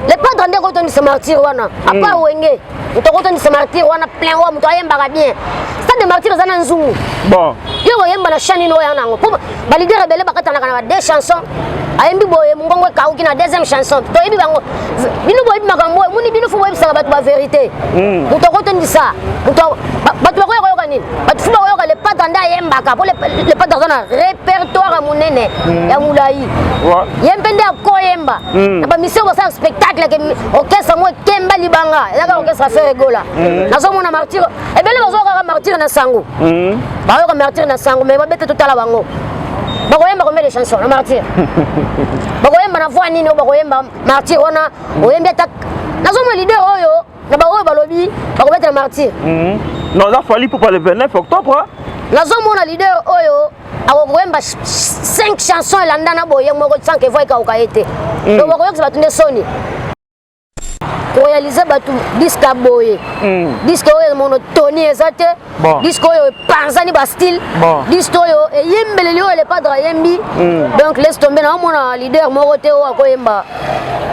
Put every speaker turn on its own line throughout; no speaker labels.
Les padres ndeko to ni se martyr wana. Apa wenge. Mutoko to ni se martyr wana plein wa muto ayemba bien. Stade de martyr zana nzungu.
Bon.
Yo yemba na chani no yana ngo. Ba leader rebelle bakatana kana deux chansons. Ayembi boye mungongo kauki na deuxième chanson. To yebi bango. Binu boye makambo muni binu fu boye sanga batu ba vérité. Mutoko to ni ça. Muto batu ba ko kanini. Batu fu ba ko les padres nda yemba ka pour les padres zana répertoire munene ya mulai. Yempende akoyemba. Na ba mission ça spectacle que orchestre moi Kemba Libanga la orchestre fait rigola nazo mona martyr et bien bazo ka martyr na sango ba yo ka martyr na sango mais ba bete totala bango ba koyemba combien de chansons na martyr ba koyemba na voix nini ba koyemba martyr ona oyemba tak nazo mo leader oyo na ba oyo ba lobi ba ko bete martyr
non ça fallait pour le 29 octobre
nazo mona leader oyo akoyemba 5 chansons elandana boye moko sans que voix ka okaete donc ba koyemba batunde soni pour réaliser batu disque boye disque oyo monotoni ezate disque oyo panzani ba style disque oyo eyembeleli oyo le padre yembi donc laisse tomber na mona leader moko te oyo akoyemba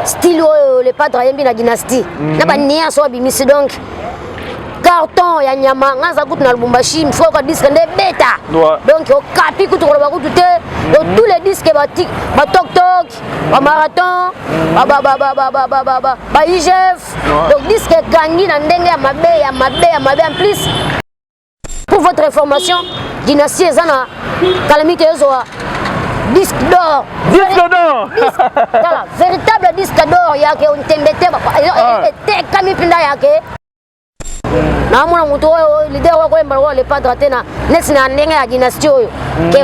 style oyo le padre yembi na dynastie na ba nia so bimisi donc carton ya nyama ngaza kutu na Lubumbashi mfo ka disque nde beta donc au kapi kutu ko ba kutu te tous les disques ba tok tok ba marathon ba IGF donc disque gangi na ndenge ya mabe en plus pour votre information dynastie ezana calamité ezoa disque d'or véritable disque d'or yake ontembete te kami pinda yake na mwana muto leader wa kwemba wa le padre tena nesi na ndenge ya dynastie oyo ke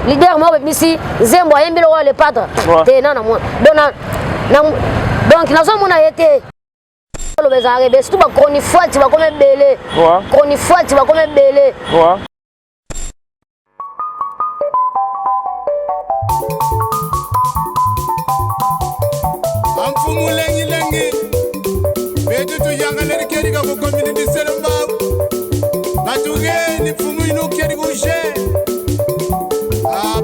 leader mo be misi zembo ayembi lo wa le padre tena na mwana donc nazo mona yete lo bezare be stu ba chronifuati ba comme belé chronifuati ba comme belé
amfumu lengi betutu yangaleri keri ka community selamba batuge ni fumu inu keri kushe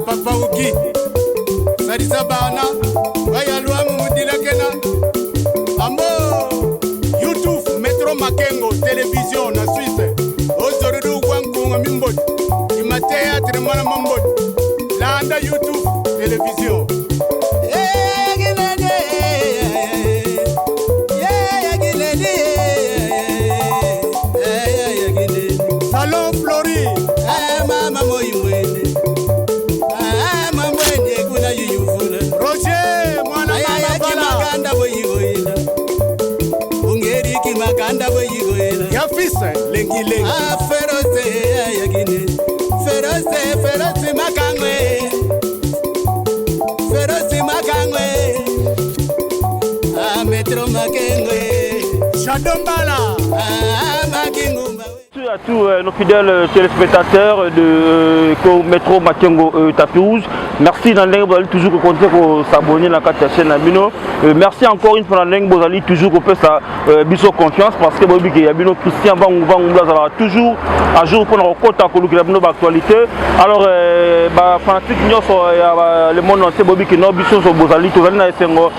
papa uki sarisa bana bayalwa mumudila kena amo YouTube Metro Makengo télévision na Suisse ozorudu kwankunga mimbodi imatea tremana mambodi landa YouTube télévision Salon Flori mama moyimwene mamwene kuna yuyufuna Roger mwana mama maganda boyigoyina ungeri ki maganda boyigoyina yafisa lengi ferose yagine ferose makangwe Metro Makengwe Chadombala Makingumba.
À tous nos fidèles téléspectateurs de Metro Makengo Tapis Rouge. Merci Nandeng Bozali toujours compter pour s'abonner à la chaîne Abino. Merci encore une fois Nandeng Bozali toujours qu'on peut sa biso confiance parce que Bobi y a Abino Christian Vangouva toujours à jour pour nos côtes à Kolukabino d'actualité. Alors fanatique le monde entier Bobi qui n'a biso sur Bozali tout na esengo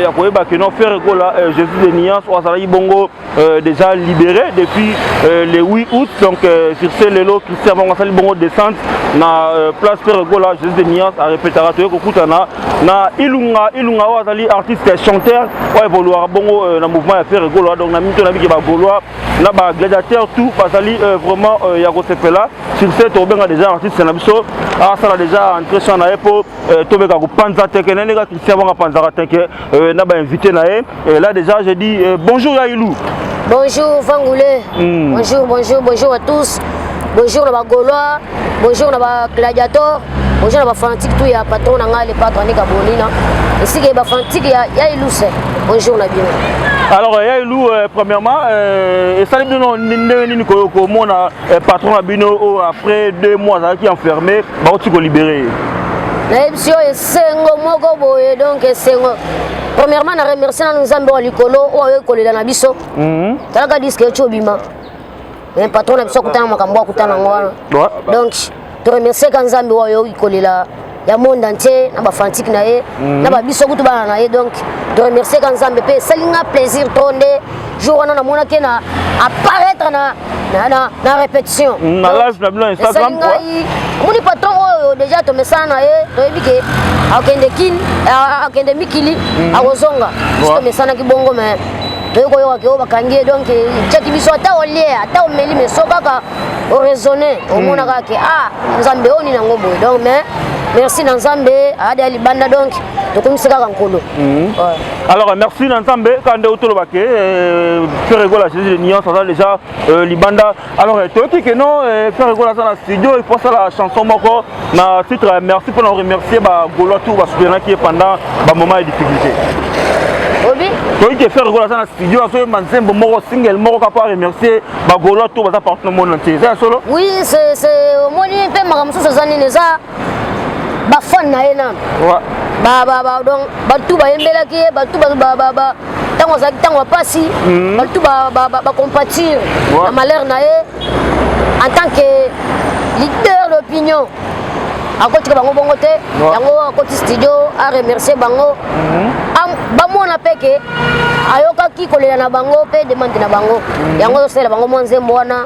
ya koyeba que non faire gola Jésus de Nias ou Azali Bongo déjà libéré depuis le 8 août. Donc sur ce lelo Christian Vangouva Bongo descente na place Ferregola Jésus de Nias à répétera to kokutana na ilunga wazali artiste chanteur wa évoluer bongo na mouvement ya Ferregola donc na mito na biki ba golois na ba gladiateur tout bazali vraiment ya kosepela sur ce tobenga déjà artiste na biso ça déjà entré sur na epo tobeka ko panza teke na nga Christian Vangouva panza teke na ba invité na et là déjà je dis bonjour Yailou.
Bonjour Vangoulé. Bonjour à tous. Bonjour les Gaulois, bonjour les gladiateurs, bonjour les fanatiques, tout y a patron les patrons qui bonina. Ici les fanatiques ya Ilousse. Bonjour la bien.
Alors Yailou premièrement et ça nous ni ko mona patron abino après 2 mois qui enfermé, ba tu ko libéré.
La émission est sengo moko boye donc sengo. Premièrement na remercier nous Nzambe likolo o kolela na biso. Talaka disque chobima. Un patron a besoin de kutana makambo kutana ngwana donc to remercier Nzambe oyo ikolela ya monde entier na ba fanatique na ye na ba biso kutu bana na ye donc de remercier quand Nzambe pe salinga plaisir tonde jour wana na mona ke na apparaître na répétition
na live na blanc Instagram quoi
moni patron oyo déjà to message na ye to yebike akende mikili akozonga to message na kibongo mais toyokoyoka ke oyo bakangi ye donc tiaki biso ata olie ata omeli mais so kaka oraisonne omonaka ke Nzambe oni nango boye donc mais merci na Nzambe ade ya libanda donc tokomisi kaka nkolo
alors merci na Nzambe kande otolobake faire rigoler Jésus de Niance ça déjà libanda alors toyoki ke non faire rigoler ça na studio il faut ça la chanson moko na titre merci pour nous remercier ba golo tout ba soutenir qui pendant ba moment de difficulté
obi
toyoki faire rigoler ça na studio aso manzembo moko single moko kapwa remercier ba golo tout ba partenaire monde entier ça solo
oui c'est moni pe makamso zani neza ba fan na ena ba donc batu ba yembelaki batu ba tango za tango pasi batu ba compatir na malheur na ye en tant que leader d'opinion akoti bango bongo te yango akoti studio a remercier bango bamona peke ayokaki kolela na bango pe demande na bango yango osela bango mwanzembo wana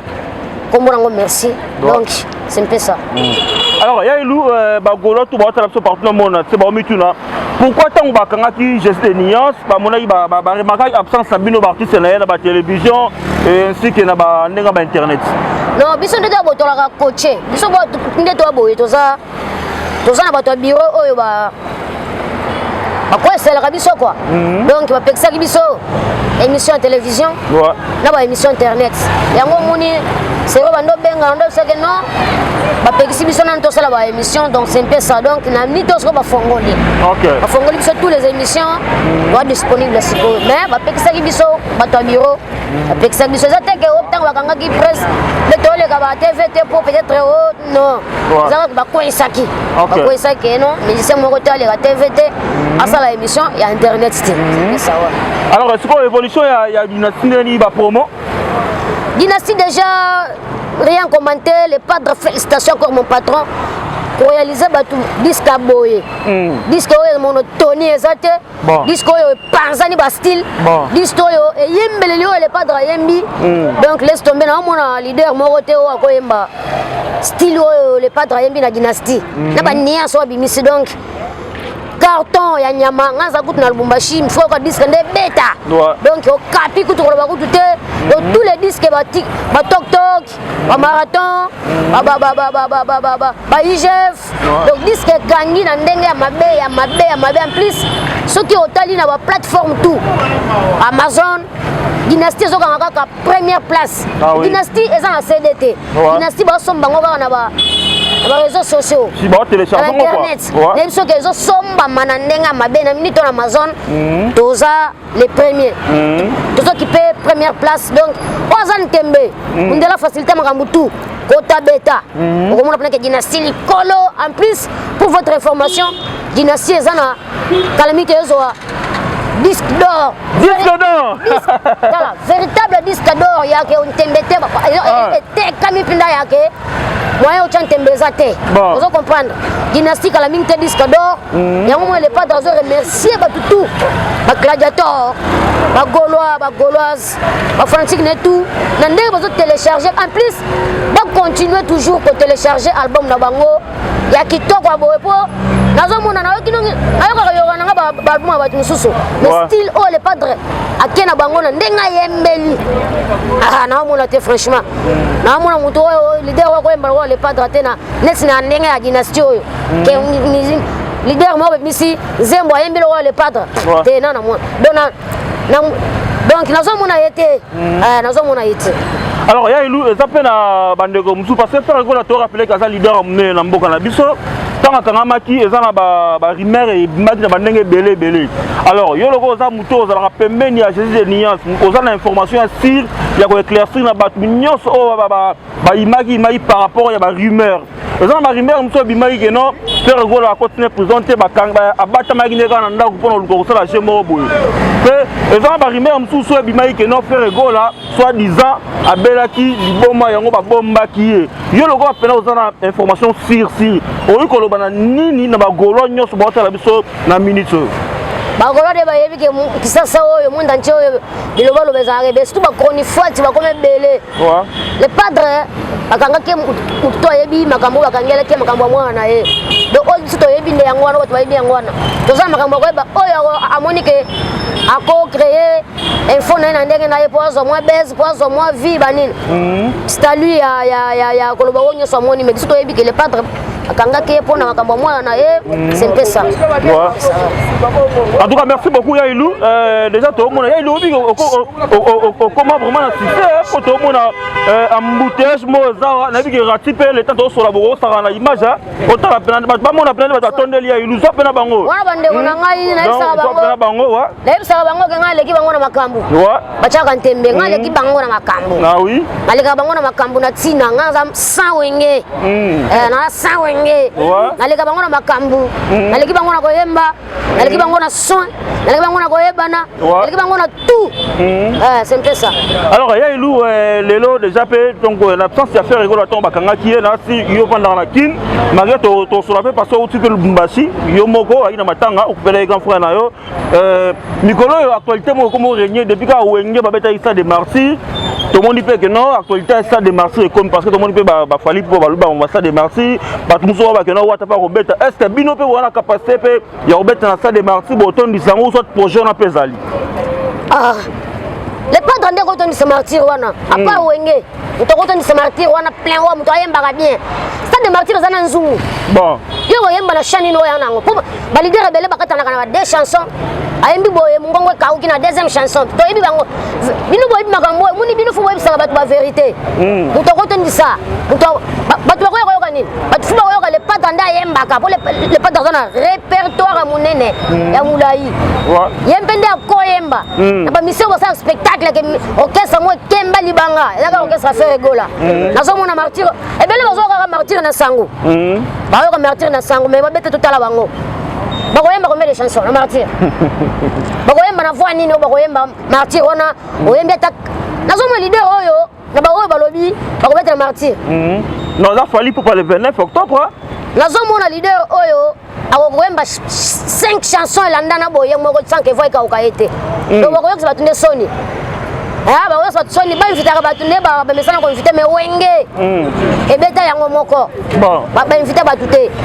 kombo nango merci donc c'est un peu ça
alors ya ilu bagolo tout ba tala so partenaire mona c'est ba mituna pourquoi tant ba kanga ki Jésus de Niance ba mona ba remarquer absence sabino ba artiste na ba télévision et ainsi que na ba ndenga ba internet
non biso ndete botola ka coacher biso bo ndete wa boye toza na bato bureau oyo ba quoi c'est la biso quoi donc ba pekisa biso émission à télévision na ba émission internet yango moni c'est bando benga ndo c'est que non ba pekisi biso na to sala ba émission donc c'est un peu ça donc na mito so ba fongoli ba fongoli biso tous les émissions doit disponible siko mais ba pekisa biso bato bureau ba pekisa biso za te ke optang ba kanga ki presse le tole ka ba TVT pour peut-être non za ba ko isaki non mais c'est mon côté les TVT à la émission et internet c'est ça ouais.
Alors est-ce que l'évolution il y a dynastie ba promo
dynastie déjà rien commenté les padres félicitations encore mon patron pour réaliser tout disque à boyer disque monotonie exacte disque panzani ba style disque et yembele les padres yembi donc laisse tomber na mon leader morote o akoyemba style les padres yembi na dynastie na ba nia so bimisi donc carton ya nyama ngaza kutu na Lubumbashi il faut que disque nde beta donc au capi kutu ko ba kutu te donc tous les disques ba tok tok ba marathon ba IGF donc disque gangi na ndenge ya mabe en plus ceux qui otali na ba plateforme tout Amazon dynastie zo kaka première place dynastie eza na CDT dynastie ba somba ngo ba na ba réseaux sociaux
si ba télécharger
internet même ceux qui zo somba manandenga mabe na minute na Amazon toza les premiers tozo qui paie première place donc ozan tembe ndela facilité makambutu kota beta okomona pena que dynastie likolo en plus pour votre information dynastie ezana calamité ezoa disque d'or voilà véritable disque d'or yake ontembete te kami pinda yake moyen au tembeza te vous comprendre dynastie la mine disque d'or yango moi les padres remercier tout ba gladiator ba gaulois ba gauloise ba fanatique net tout na ndenge bazo télécharger en plus ba continuer toujours ko télécharger album na bango ya kitoko boye po nazo mona na kino ayoka yoka nga ba album ba mususu le style oh les padres akena bango na ndenga yembeli na mona te franchement na mona muto leader wa ko emba les padres tena nesi na ndenga ya dynastie oyo ke leader mo misi zembo yembeli wa les padres te na mona donc nazo mona yete nazo mona yete
alors ya ilu ezapé na bandeko musu parce que faire ko to rappeler que ça leader amné na mboka na biso tanga kanga maki ezana ba rumeur et maki na bandenge belé alors yo loko za muto za la pembeni ya Jésus de Niance ozana information sur ya ko éclaircir na bato nyonso o ba imaki par rapport ya ba rumeur ezana ba rumeur muso bimaki ke non faire gol a continuer présenter ba kanga abata maki ne kana ndako pona luko sala jemo boy pe ezana ba rumeur muso so bimaki ke non faire gol a soit disant abelaki liboma yango ba bombaki yo loko apena ozana information sur o ko lobana nini na ba golo nyonso ba tala biso na minute
bakolo de bayebi ke kisasa oyo monde entier oyo biloba lobezaka be surtout bakoni fati bakome bele le padre bakanga ke muto yebi makambo bakangela ke makambo mwana na ye do oyo surtout yebi nde yango wana bayebi yango wana toza makambo ko ba oyo amoni ke ako créer info na ndenge na ye pozo moi base pozo moi vie banini c'est lui ya koloba onyo so moni mais surtout yebi ke le padre akanga ke pona makambo mwana na ye c'est un peu ça.
En tout cas, merci beaucoup Yailou. Déjà, tout le monde Yailou, comment vraiment assister pour tout le monde embouteillage, moza, n'a vu que ratiper le temps de sur la bourse, ça rend la image. Autant la peine, pas mon appel, mais attendez Yailou, ça peine bango.
Wana bande ona ngai na isa
bango, wa.
Na isa bango nga leki bango na makambu.
Wa.
Bachaka ntembe nga leki bango na makambu.
Ah oui.
Aleka bango na makambu na tina nga za sawenge. Na sawenge. Aleka bango na makambu. Aleki bango na koyemba. Aleki bango na soin. Aleki bango na koyebana. Aleki bango na tout. C'est un peu ça.
Alors Yailou lelo déjà pe donc l'absence à faire rigolo ton bakanga qui est là si yo pendant la kin malgré to sur la parce que tu que le Bumbashi yo moko aina matanga okupela grand frère na yo Mikolo actualité mo comme régner depuis ka wenge babeta isa de martyrs. Tout le monde dit que non, l'actualité est ça de martyrs comme parce que tout le monde peut falloir pour va ça de martyrs. Tout le monde que non, what pas Robert. Est-ce que bino peut avoir la capacité peut y Robert dans ça de martyrs pour ton disango soit projet na pesali.
Ah. Les pas dans des retours de martyrs wana. À part wenge. Nous te retourne de martyrs wana plein wa muto yemba bien. Ça de martyrs zana nzungu.
Bon.
Yo yemba na chani no yana ngo. Ba leader rebelle bakata na des chansons. Ayembi boye mungongo kauki na deuxième chanson. To yebi bango. Bino boye makambo muni bino fu boye sanga ba vérité. Muto retourne de ça. Muto batu ko yo kanini. Batu fu ba yo le pas dans yemba ka pour le pas dans un répertoire munene ya mulai. Yembende ko yemba. Na ba mission ça spectacle que orchestre mo kemba libanga. Ya orchestre fait rigola. Na zo mona martyr. E bele bazo ka martyr na sango. Ba yo ka martyr na sango mais ba bete tout ala bango. Bakoyemba combien de chansons na martyr. Bakoyemba na voix nini bakoyemba martyr ona oyemba tak. Na zo mo leader oyo na ba oyo balobi bakobeta na martyr.
Non, ça fallu pour le 29 octobre.
Na zo mo na leader oyo akoyemba 5 chansons elandana boye moko sans que voix ka okaete. Donc bakoyemba batunde soni. Ah, bah ouais, ça sonne pas invité à battre bah mais ça n'a pas invité mais wenge. Et beta yango moko.
Bon.
Bah invité à battre.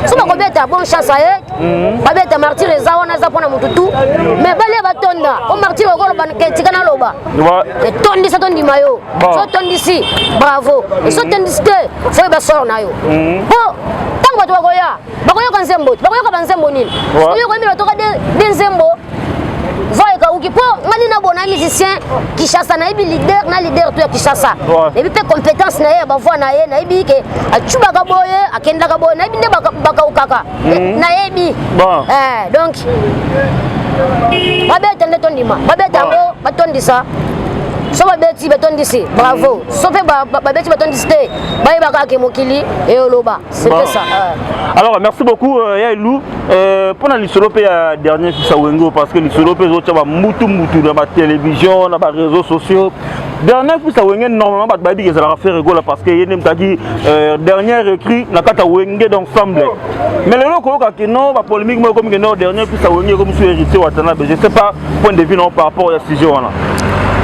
So ba ko beta bonne chance à eux. Ba beta martyr za wana za pona mututu. Mais bale batonda. O martyr ko lo ban ke tikana loba. Ouais. Et tondi sa tondi mayo. So tondi si. Bravo. Et so tondi ste. Faut ba sor na yo. Bon. Tango ba to ko ya. Ba ko yo kan zembo. Ba ko yo ka ban zembo nini. So yo ko mi to ka de zembo. Voyez où qui peut malina bona musicien qui chasse na ibi leader tout qui chasse et puis compétence na ye ba voix na ye na ibi ke achuba ka boye akenda ka boye na ibi baka ukaka na yebi donc babeta ndetondima babeta ngo batondisa so babeti betondisi bravo so pe babeti betondisi te baye baka ke mokili et oloba c'est ça.
Alors merci beaucoup Yailou pour la lisolope ya dernier fisa wengo parce que lisolope zo taba mutu dans la télévision dans les réseaux sociaux dernier fisa wengo normalement ba babi que ça la faire rigolo parce que yenem taki dernier écrit na kata wenge d'ensemble mais le loko ka que non ba polémique moi comme que non dernier fisa wengo comme sur hérité watana je sais pas point de vue non par rapport à ce sujet là.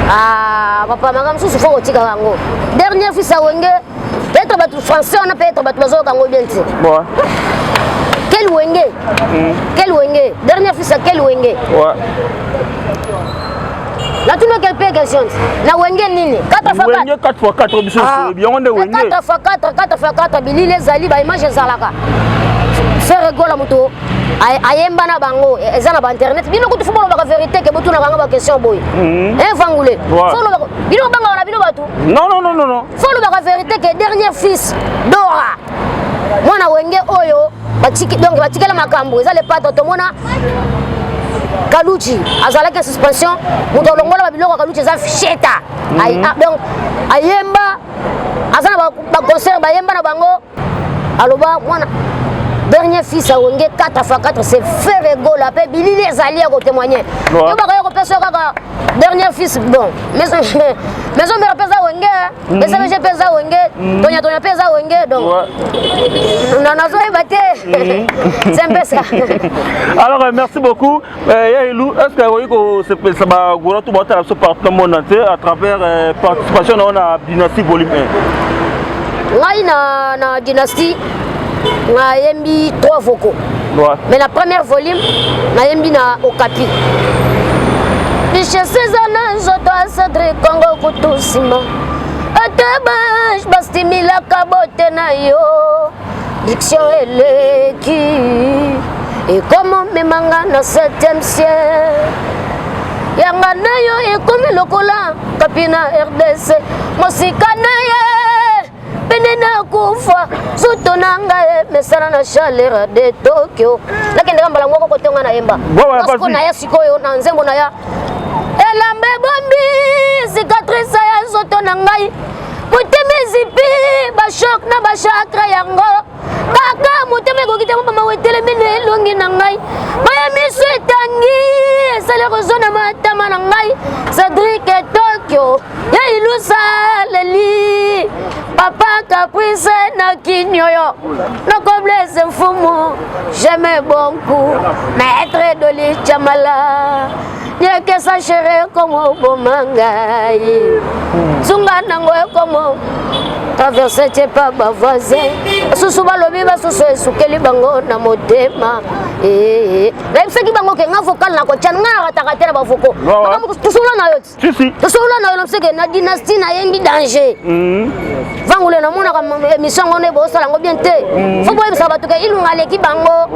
Ah papa mangam sous faut tika kango dernier fisa wenge peut-être ba français on a peut-être ba bazo kango bien ti.
Bon.
Quel wenge? Quel wenge? Dernière fils à quel wenge?
Ouais.
Là tu n'as quelle question? La wenge nini? 4x4.
Wenge 4x4 biso bien on est wenge.
4x4 bili les ali ba image zalaka. Faire rigoler moto. Ayemba na bango eza na ba internet. Bino ko tu fumolo ba vérité que botu na banga ba question boy. Fangule. Folo ba bino banga na bino batu.
Non.
Folo ba vérité que dernier fils Dora. Mwana wenge oyo batiki donc batikela makambo eza le pato to mona Kaluchi azalaki en suspension moto longola babiloko Kaluchi za ficheta donc ayemba azana ba concert bayemba na bango aloba mwana dernier fils à Wenge 4x4 c'est faire rigolo après Billy les alliés à témoigner tu vas que personne kaka dernier fils bon mais on me rappelle ça Wenge mais ça je pèse ça Wenge tonya pèse ça Wenge donc on a besoin battre c'est un peu ça.
Alors merci beaucoup Yailou, est-ce que ça va goura tout battre sur partout le monde entier à travers participation dans la dynastie volume 1
ngai na dynastie na yembi 3 vocaux. Mais la première volume na yembi na Okapi. Biche Césana Zoto Cédric Congo Kutusima. Atabash bastimila kabote na yo. Diction eleki. Et comment me manga na 7e siècle. Yanga na yo e comme lokola kapina RDC. Mosika na ye. Benena kufa suto nanga mesana na chaleur de Tokyo lakini ngamba la ngoko kotenga na yemba parce na ya sikoyo na nzembo na ya elambe bombi cicatrice ya suto nangai muteme zipi ba shock na ba chakra yango kaka muteme ko kitamo mama wetele mine longi nangai maya miso etangi sale kozona matama nangai Cédric Tokyo ya ilusa leli Papa Caprice na kinyoyo no blesse fumu jamais bon coup maître de l'ichamala nie que ça chérie comme bomangai zunga nango comme traverser t'es pas ma voisin susu balobi ba susu esukeli bango na motema la mseki bango ke nga vocal na ko tchanga ratakatela ba voko tusula na yot si tusula na yo mseki na dynastie na yengi danger vangule na mona ka émission ngone bo sala ngo bien te fo boye sabatu ke ilunga leki bango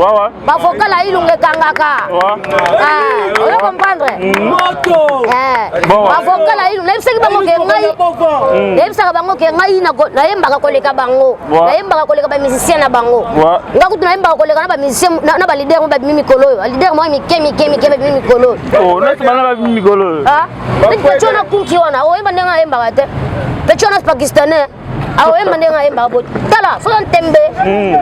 ba vocal la ilunga kangaka on comprendre ba vocal la ilunga mseki bango ke ngai mseki bango ke ngai na yemba ka koleka bango na yemba ka koleka ba musicien na bango ngaku na yemba ka koleka na ba musicien na ba leader ba mimi kolo leader moi mi kemi ba mimi kolo
na semana ba mimi kolo
pecho na kunki wana o yemba ndenga yemba ka te pecho na pakistanais awo yemba ndenga yemba bo tala so tembe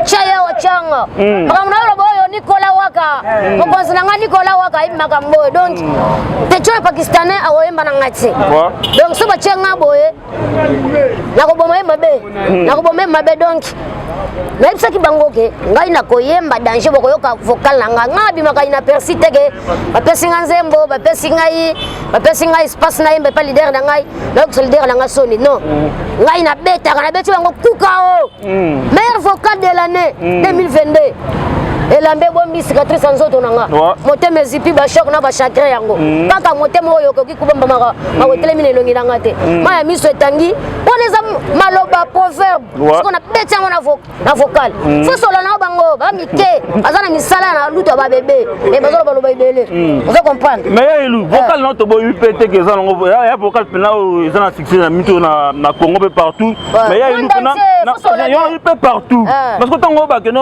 chaya wa changa makamna lo boyo Nicolas Waka mokonzi nanga Nicolas Waka yemba ka mboyo donc pecho na pakistanais awo yemba na ngati donc so ba chenga boye na ko bomo yemba be donc na ibsaki bango ke ngai na koyemba danger boko yoka vocal nanga ngabi maka ina persiste ke bapesi nga nzembo bapesi ngai espace na yemba pa leader na ngai na ko leader na nga soni non ngai na beta kana beti bango kukao meilleur vocal de l'année 2022 elambe bombi cicatrice nzoto nanga motema zipi ba shock na ba chakra yango kaka motema oyo koki kubamba maka makotele mine longi nanga te maya miso etangi oneza maloba proverbe parce qu'on a beti yango na vocal fo solo na bango ba mike azana misala na luto ba bébé et bazolo baloba ibele vous comprendre
mais Yailou vocal na to boyu pété que ça ngo ya vocal pena o ezana succès na mito na Congo pe partout mais Yailou pena yo pe partout parce que tango ba que no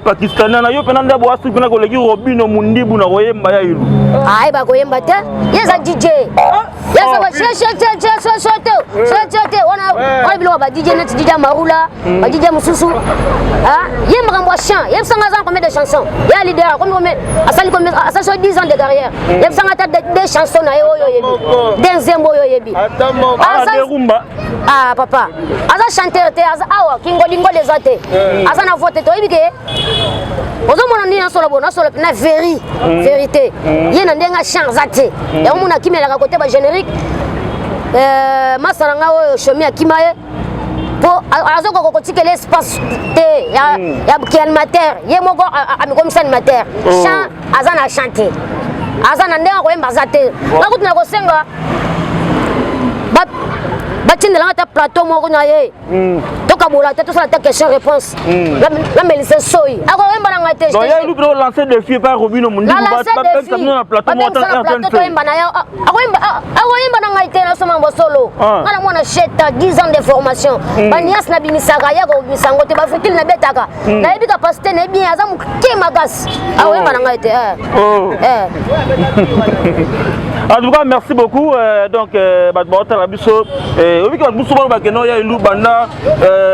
pakistanais yo penanda bo asu pena ko leki Robino Mundibu na koyemba Yailou
ai ba koyemba te yeza DJ yeza ba che ona bilo ba DJ net DJ Marula ba DJ Mususu yemba kambo chant yemsanga za combien de chansons ya leader combien asali combien asali 10 ans de carrière yemsanga ta des chansons na yo yebi denzembo yo yebi
asa rumba
papa asa chanteur te asa awa kingolingo les ate asa na vote to yebike ozo mona ni na solo na vérité yena ndenga chant zate ya mona kimela ka côté ba générique masaranga oyo shomi akimaye po azoko kokotike l'espace te ya animateur ye moko amikomisa animateur chant azana chanter azana ndenga koyemba zate ngakuti na kosenga batindela ta plateau moko na ye to kabola te tout ça ta question réponse la melise soyi ako yemba na ngate
donc ya lu lancer défi par Robino Mundi
ba na plateau to yemba na ya ako yemba na ngate na soma bosolo ngala mwana cheta 10 ans de formation banias na bimisaka ya ko bisango te ba futile na betaka na yebi capacité na bien azamu kemakasi ako yemba na ngate
en tout cas merci beaucoup donc batbota la biso obi ka muso ba keno ya ilu banda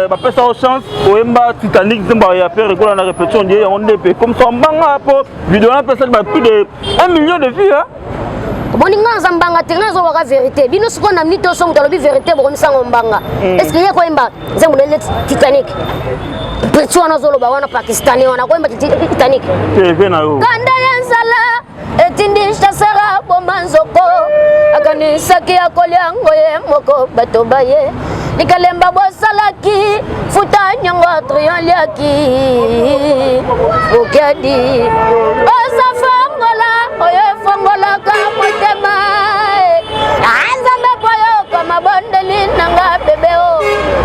ba pesa au chance oyemba Titanic zimba ya faire école na répétition die on DP comme ça mbanga po vidéo na pesa ba plus de 1 million de vues hein
boninga zambanga tenga zo waka vérité bino siko na mito so mutalobi vérité bo misango mbanga est-ce que yeko emba zembu le Titanic petit wana zo loba wana Pakistani wana ko emba Titanic
TV na yo
kanda yansala etindisha sara bomanzoko akani saki akolyango ye moko bato baye likalemba bosalaki futa nyango trioliaki okadi osafongola oye fongola ka motema anzambe boyo kama bondeli nanga bebeo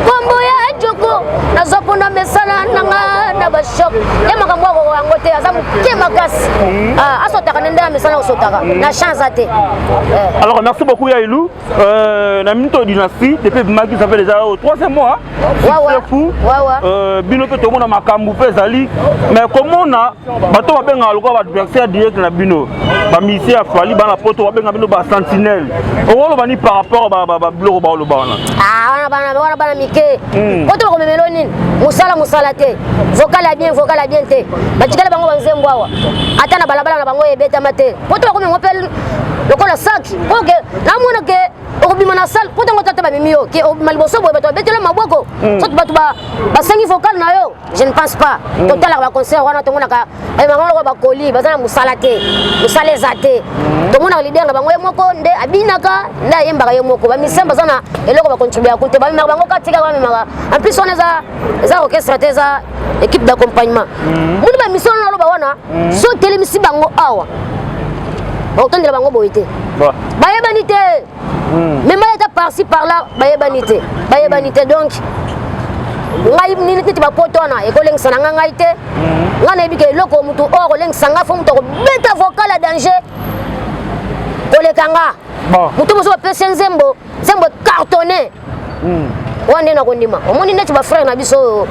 kombo ya juku nazopuna mesana nanga na bashop yema kamwa ko angote azamu kemakasi asotaka nenda mesana osotaka na chance ate
alors merci beaucoup Yailou na minto dynastie depuis Maki ça fait déjà au 3e mois c'est fou bino pe to mona makambu pe zali mais comment na bato ba benga aloko ba adversaire direct na bino ba misi a fali ba na poto ba benga bino ba sentinelle o bani par rapport ba bloko ba lo bana
wana bana mike poto ko meloni musala te vocal a bien te batikala bango banzembo awa ata na balabala na bango ebeta mate poto ko ngopel lokola saki oke namona ke okubima na salle poto ngotata ba mimio ke maliboso boy bato betela maboko soto bato ba sengi vocal na yo je ne pense pas total ba concert wana to monaka ay mangolo ko ba koli bazana musala zate to mona leader na bango moko nde abinaka nda yemba yo moko ba misemba sana eloko ba contribuer ko te ba mimaka bango katika ba mimaka en plus on eza orchestre teza équipe d'accompagnement muni ba mission na lo ba wana so telemisi bango awa otondela bango boyete bayebanite même état par-ci par-là bayebanite donc ngai nini titi bapotona ekolengisa na ngai te ngana ebike eloko mutu o kolengisa nga fo mutu beta vocal à danger kolekanga mutu moso bapesi nzembo cartonné wana na kondima omoni neti ba frère na biso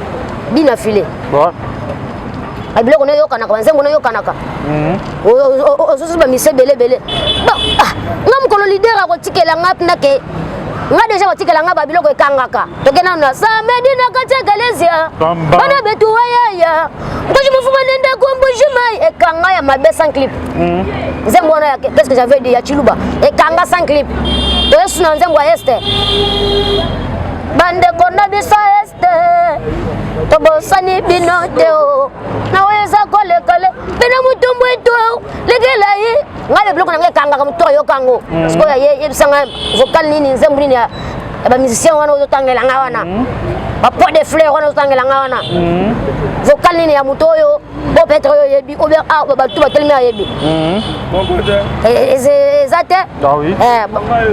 bina file abiloko na yokanaka banzembo na yokanaka osusu bamise belebele nga mokolo lider akotikela nga mpina ke nga deja batikela nga babiloko ekangaka tokena na samedi na kati ya galesia bana betu wayaya nkoji mofuma nenda kombojimai ekanga ya mabe sans clip nzembo wana qu'est-ce que j'avais dit ya chiluba ekanga sans clip toyesu na nzembo ya este bandeko na biso este tobosani bino teo naweza kolekale bena mutumbu etu legela yi ngale bloko nange kangaka muto yo kango siko ya yebisanga vocal nini nzembu nini ya ba musicien wana otangela nga wana ba pot de fleurs wana otangela nga wana vocal nini ya muto yo bo petre yo yebi ou bien ba tu ba telmi yebi ezate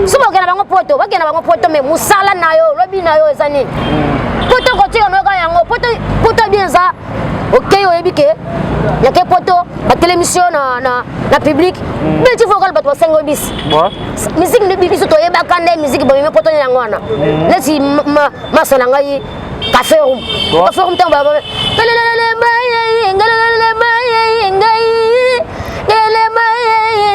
suba kena bango poto me musala nayo lobi nayo ezani poto kotika no ka yango poto bien ça OK oyebi ke yake poto ba télévision na public mais tu vocal bato sengo bis musique ne bibiso to yeba kande musique bo me poto yango wana lesi masala ngai café room tamba lele maye ngai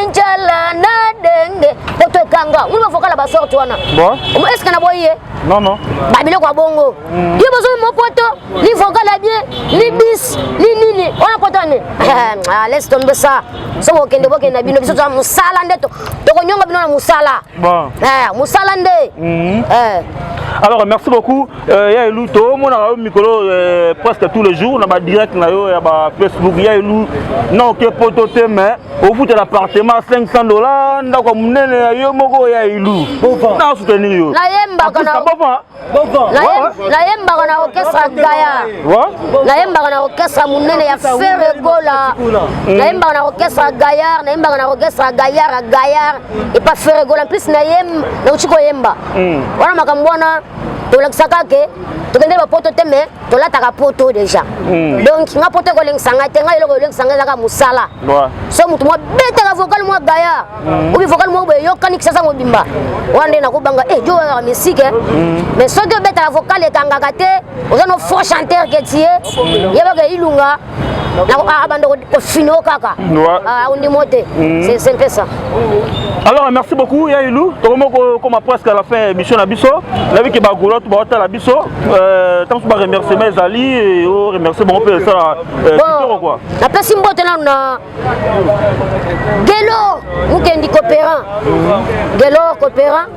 njala na denge poto kanga uli vocal ba sorti wana est-ce que na boye
non
babile kwa bongo yo bozo mo poto li vocal bien li bis li nini ona poto ne laisse tomber ça so okende bokenda bino biso musala ndeto to konyonga bino na musala musala nde
alors merci beaucoup Yailou to mona micro presque tous les jours na ba direct na yo ya ba Facebook Yailou non ke poto te mais au bout de l'appartement $500 ndako munene yo moko Yailou na soutenir yo
na yemba kana orchestre Gaya na yemba kana orchestre munene ya Ferregola na yemba kana orchestre Gayar na yemba kana orchestre Gayar et pas Ferregola en plus na yemba na uchiko yemba wana makambwana tolakisaka ke tokende bapoto te mais tolataka poto déjà donc nga poto kolekisanga te nga eloko olekisanga ezaka mosala so motu mwa betaka vocal mwa gaya obi vocal mwa boye yokani kisasa mobimba wana nde nakobanga jo oyaka misike mais soki obetaka vocal ekangaka te oza no fort chanteur ke tie yebaka ilunga abanda kofino kaka ondimo te c'est un peu ça.
Alors merci beaucoup Yailou, comme presque à la fin émission na biso la vie que bagolo to ba la biso tant que remercier mes amis et remercier bon peu ça quoi.
La place mbote na Gelo mukendi coopérant Gelo coopérant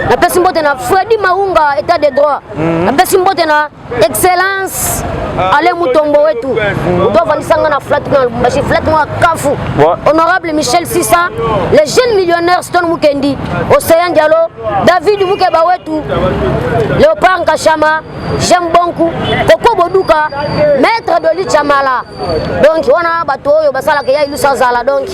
la place mbote na Freddy Maunga état de droit la place mbote na excellence Ale Mutombo wetu to vanisanga na flat na Lubumbashi flat moi kafu honorable Michel Sissa les jeunes millionnaires Stone Mukendi Océan Diallo David Mukeba wetu Léopard Nkashama Jean Bonku Koko Boduka maître de Lichamala donc on a bateau yo basala ke ya ilu sazala donc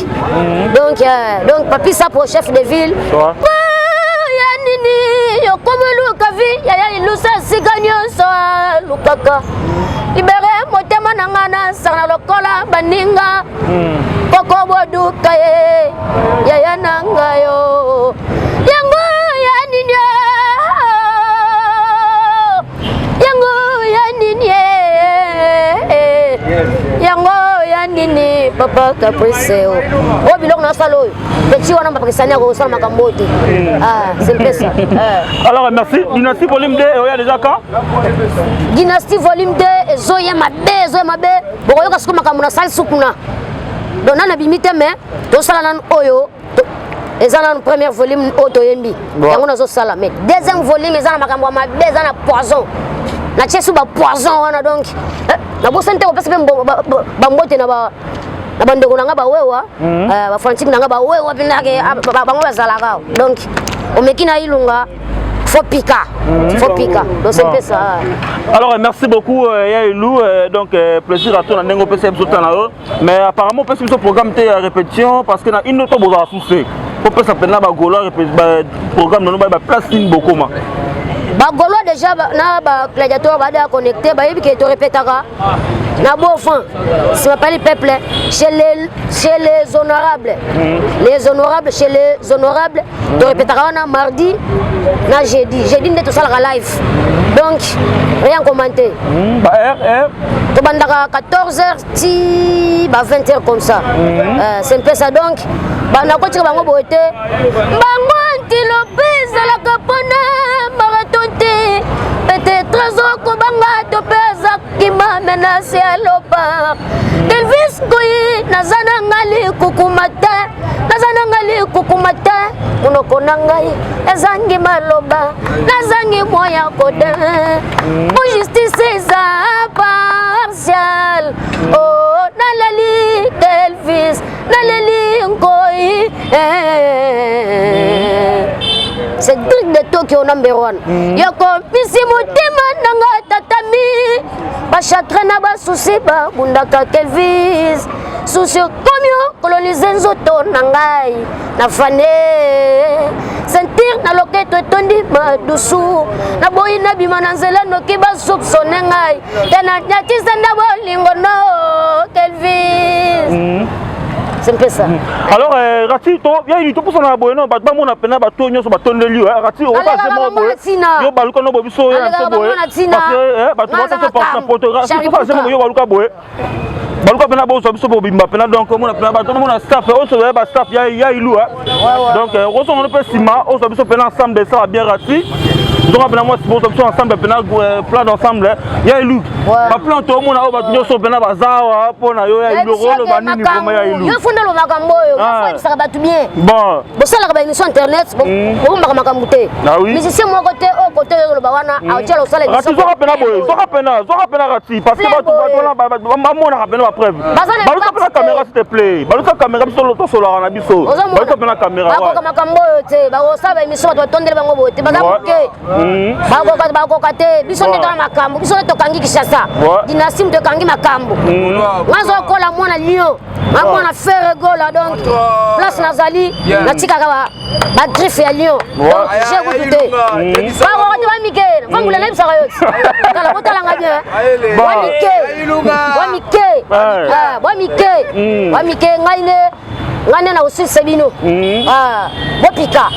papi ça pour chef de ville ya nini yo komelu kavi ya ilu sa siganyo so lukaka ibere motema nangana sana lokola baninga Koko Boduka ya nanga yo yango ya nini nini papa caprice o biloko na salo petit wana mapakisani ko sala makambo te c'est le ça
alors merci dynastie volume 2 oya déjà quand
dynastie volume 2 ezoya mabe boko yoka siko makambo na sali sukuna donc nana bimite mais to sala nan oyo ezana première volume auto yembi yango nazo sala mais deuxième volume ezana makambo mabe ezana poison na chesu ba poison wana donc na bosante ko pesa ba mbote na ba bandeko nanga ba wewa ba Francis nanga ba wewa binake bango bazalaka donc omekina ilunga faut piquer donc c'est ça.
Alors merci beaucoup Yailou donc plaisir à toi na nengo pesa ebso na mais apparemment pesa ce programme te répétition parce que na une autre boza souci pour pesa pena ba golo programme no ba place in bokoma
bagolo déjà na ba gladiateur ba da connecté ba yebi ke to répétaka na bofan c'est pas les peuples chez les honorables chez les honorables to répétaka na mardi na jeudi nde to sala live donc rien commenter to bandaka 14h ti ba 20h comme ça c'est un peu ça donc ba na ko tika bango boete bango antilope la capona maratonte peut-être zoko banga to pesa kima menase alopa Elvis koyi nazana ngali kukumata unokona ngai ezangi maloba nazangi moya koda pour justice za partial oh nalali Elvis nalali koyi c'est truc de Tokyo number 1 yoko misimutima nanga tatami ba chakra na ba souci ba bundaka Elvis souci komyo coloniser nzoto nangai na fane sentir na loketo tondi madusu na boyi na bima na nzela noki ba soupçonner ngai tena nyatisa na bolingo no Elvis c'est un peu ça.
Alors Rati to ya ni to posona boye no ba mona pena ba to nyoso ba tondeli Rati o ba se mo boye yo baluka no bobiso ya se boye parce que ba to to passe na photographie to fa se mo yo baluka boye baluka pena bo so biso bo bimba pena donc mona pena ba to mona staff o so ba staff ya ilu donc o so no pe sima o so biso pena ensemble ça bien Rati donc pena moi bo so biso ensemble pena plan d'ensemble ya ilu ba plan to mona o ba nyoso pena ba zawa pona yo ya ilu rolo ba nini comme ya ilu
le makambo yo ça va tout bien
bon
ça la émission internet bon makambo te musicien moi côté au côté le bawana a tiens le sala
émission so rapena Rati parce que ba mona rapena ba preuve baluka pena caméra s'il te plaît baluka caméra biso lo to sola na biso baluka pena caméra
ba makambo yo te ba sala émission to tondele bango bote ba gamuke ba ko kate biso nde dans makambo biso to kangi kishasa dynastie de kangi makambo ngazo kola mwana lion mwana faire gola donc place nazali na tika ba griffe ya lion donc j'ai goûté ba ko to mike fangula na bisaka yo kala botala nganya wa mike ngane na aussi sebino bopika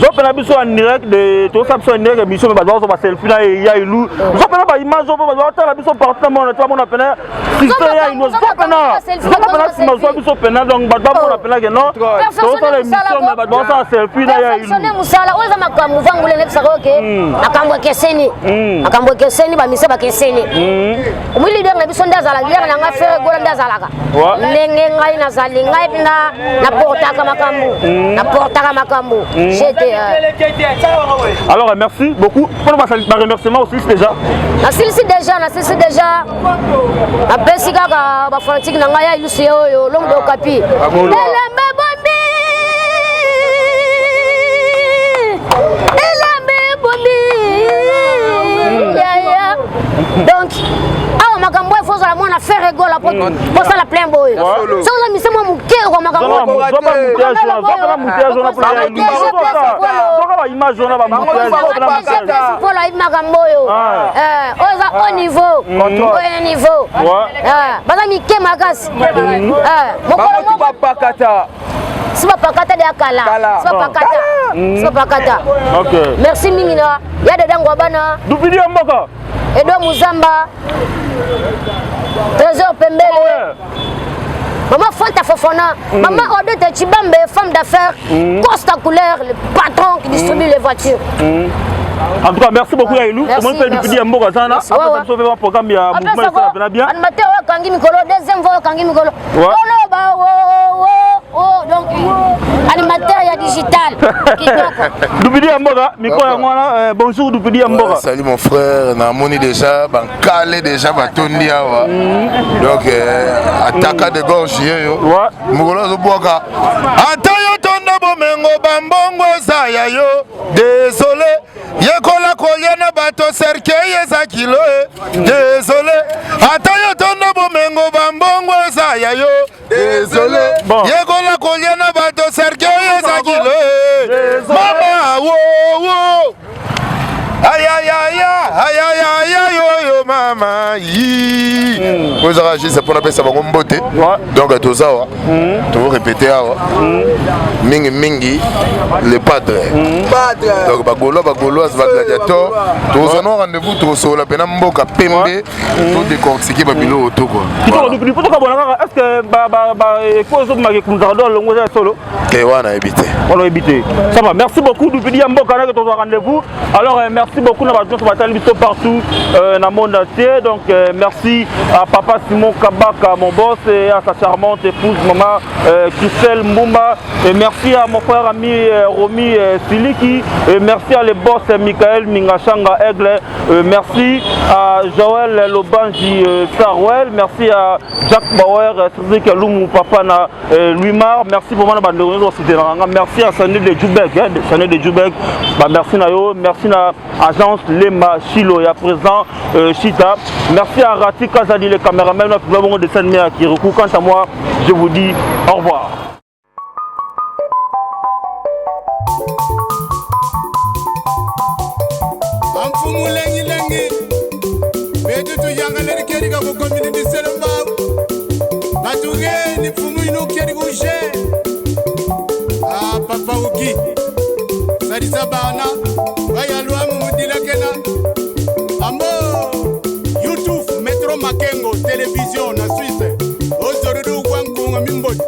zope na biso en direct de to sa biso en direct biso ba zo ba selfie na ya ilu zope na ba image zo ba ta la biso partout mo na to mo na pena sister ya ilu zope na so biso pena donc ba mo na pena que non to sa la émission mais ba sa selfie na ya ilu
sone musala oza makamu vangule ne bisaka oke akambo keseni ba mise ba keseni umuli de na biso ndazala gila na nga fere gola ndazalaka ndenge ngai na zalinga na portaka makambo j'étais
alors merci beaucoup pour ma remerciement aussi déjà na
pesi kaka ba fanatique na ngai ya ilusi oyo lomdo kapi elambe bombi ya donc makambo il faut ça la mona faire rigoler pour ça la plein boy ça on a mis moi mon cœur kwa makambo au niveau baza mike makasi siba pakata de akala siba pakata merci mingina ya dada ngwabana
dupidi mboka
Edo Muzamba Trésor Pembele Maman Fanta Fofona Maman Odette Chibambe femme d'affaires Costa Couleur le patron qui distribue les voitures
En tout cas, merci beaucoup Yailou. Comment on fait du petit Mboka Zana? Après ça, on fait un programme bien.
Animateur Kangi Mikolo, deuxième fois Kangi Mikolo. Donc animateur il y a digital.
Dupidi Mboka, Miko Yangwana, bonjour Dupidi Mboka.
Salut mon frère, Namoni déjà, Bankale déjà, Batondi Awa. Donc attaque de gauche, Mugolo Zoboka. Atayo Tondo Bomengo Bambongo Zayayo. Désolé. Yekola Koyana Bato Serkeye Zakilo. Désolé. Atayo Tondo Bomengo Bambongo Zayayo. Désolé. Yekola Koyana Bato Serkeye Zakilo. Mama, wo. Aïe aïe aïe aïe aïe aïe yo mama yi. Vous arrangez c'est pour appeler ça bon beauté. Donc tout ça tu veux répéter mingi mingi le padre. Donc bagolo c'est gladiateur. Tous on rendez-vous tous sur la pena mboka pembe tout décortiquer babilo auto quoi.
Est-ce que quoi ça m'a kunzardo longo solo?
On a évité.
On a évité. Ça va. Merci beaucoup Dupidi Mboka là que tu rendez-vous. Alors merci beaucoup partout dans le monde entier. Donc merci à papa Simon Kabaka, mon boss, et à sa charmante épouse maman Christelle Mbumba. Et merci à mon frère ami Romy Siliki. Et merci à les boss Michael Mingachanga Aigle. Merci à Joël Lobanji Sarwell. Merci à Jack Bauer, Cédric Loumou, papa na Louis-Mar. Merci pour moi merci à Sané de Djoubek. Sané de Djoubek. Merci Nayo. Merci à Agence Lema Chilo et à présent Chita. Merci à Rati Kazadi, le caméraman, notre de Saint-Méa qui recourt. Quant à moi, je vous dis au revoir.
Papa Uki, Sarisa Bana, Ambo, YouTube, Metro Makengo, télévision, na Suisse. Ozorudu Wankunga Mimbot,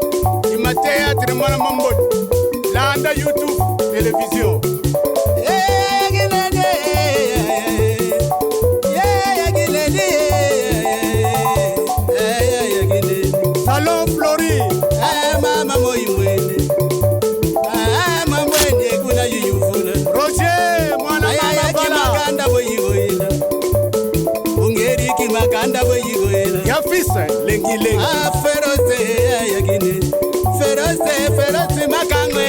Imatea Tremana Mambot, Landa YouTube, télévision. Salon Flori, Mama Moïmoué. Lengi feroce ayagine feroce makangwe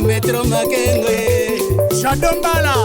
Metro Makengwe Shadombala